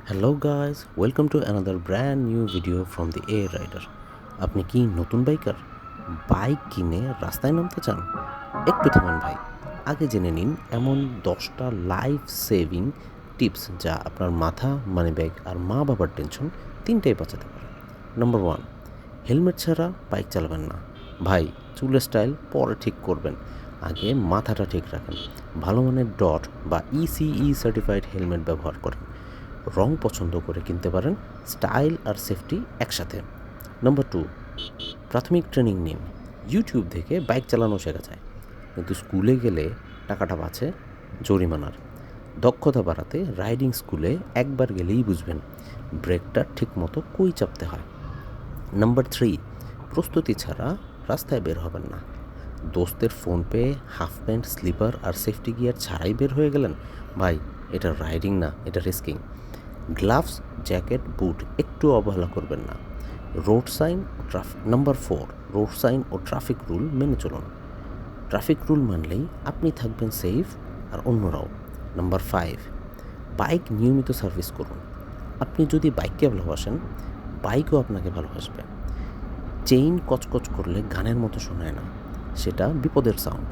Hello guys, welcome to another brand new video from the A rider. আপনি কি নতুন biker? Bike কিনে রাস্তায় নামতে চান? একটু থামেন ভাই, আগে জেনে নিন এমন 10টা লাইফ সেভিং টিপস যা আপনার মাথা, মানি ব্যাগ আর মা বাবার টেনশন তিনটাই বাঁচাতে পারে। নাম্বার 1, হেলমেট ছাড়া বাইক চালাবেন না। ভাই, চুলের স্টাইল পরে ঠিক করবেন, আগে মাথাটা ঠিক রাখেন। ভালো মানের ডট বা ইসিই সার্টিফাইড হেলমেট ব্যবহার করেন। রং পছন্দ করে কিনতে পারেন, স্টাইল আর সেফটি একসাথে। নাম্বার 2, প্রাথমিক ট্রেনিং নিন। ইউটিউব থেকে বাইক চালানো শেখা যায়, কিন্তু স্কুলে গেলে টাকাটা বাঁচে জরিমানার। দক্ষতা বাড়াতে রাইডিং স্কুলে একবার গেলেই বুঝবেন ব্রেকটা ঠিকমতো কই চাপতে হয়। নাম্বার 3, প্রস্তুতি ছাড়া রাস্তায় বের হবেন না। দোস্তের ফোন পে, হাফ প্যান্ট, স্লিপার আর সেফটি গিয়ার ছাড়াই বের হয়ে গেলেন, ভাই এটা রাইডিং না, এটা রিস্কিং। গ্লাভস, জ্যাকেট, বুট একটু অবহেলা করবেন না। Road sign, number 4, road sign ও ট্রাফিক রুল মেনে চলুন। ট্রাফিক রুল মানলেই আপনি থাকবেন সেফ আর অন্যরাও। নাম্বার 5, বাইক নিয়মিত সার্ভিস করুন। আপনি যদি বাইককে ভালোবাসেন, বাইকও আপনাকে ভালোবাসবে। চেইন কচকচ করলে গানের মতো শোনায় না, সেটা বিপদের সাউন্ড।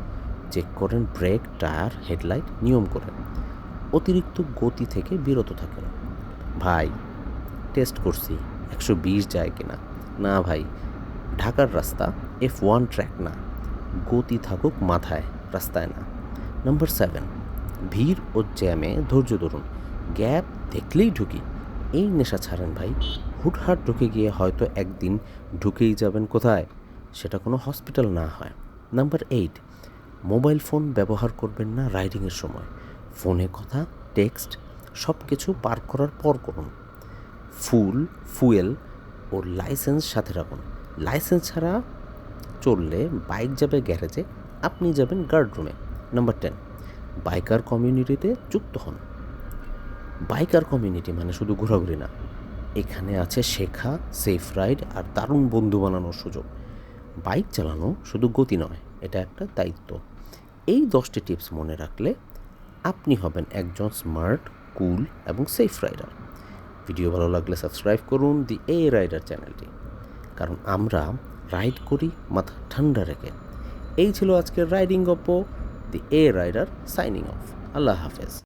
চেক করেন ব্রেক, টায়ার, হেডলাইট নিয়ম করে। অতিরিক্ত গতি থেকে বিরত থাকেন। ভাই, টেস্ট করছি 120 যায় কিনা। না ভাই, ঢাকার রাস্তা F1 ট্র্যাক না, গতি থাকুক মাথায়, রাস্তায় না। নাম্বার 7, ভিড় ও জ্যামে ধৈর্য ধরুন। গ্যাপ দেখলেই ঢুকি, এই নেশা ছাড়েন ভাই। হুটহাট ঢুকে গিয়ে হয়তো একদিন ঢুকেই যাবেন কোথায়, সেটা কোনো হসপিটাল না হয়। নাম্বার 8, মোবাইল ফোন ব্যবহার করবেন না রাইডিংয়ের সময়। ফোনে কথা, টেক্সট সব কিছু পার করার পর করুন। ফুয়েল ও লাইসেন্স সাথে রাখুন। লাইসেন্স ছাড়া চললে বাইক যাবে গ্যারেজে, আপনি যাবেন গার্ড রুমে। নাম্বার 10, বাইকার কমিউনিটিতে যুক্ত হন। বাইকার কমিউনিটি মানে শুধু ঘোরাঘুরি না, এখানে আছে শেখা, সেফ রাইড আর দারুণ বন্ধু বানানোর সুযোগ। বাইক চালানো শুধু গতি নয়, এটা একটা দায়িত্ব। এই 10টি টিপস মনে রাখলে আপনি হবেন একজন স্মার্ট, কুল এবং সেফ রাইডার। ভিডিও ভালো লাগলে সাবস্ক্রাইব করুন দি এ রাইডার চ্যানেলটি, কারণ আমরা রাইড করি মাথা ঠান্ডা রেখে। এই ছিল আজকের রাইডিং গপ্প। দি এ রাইডার সাইনিং অফ। আল্লাহ হাফেজ।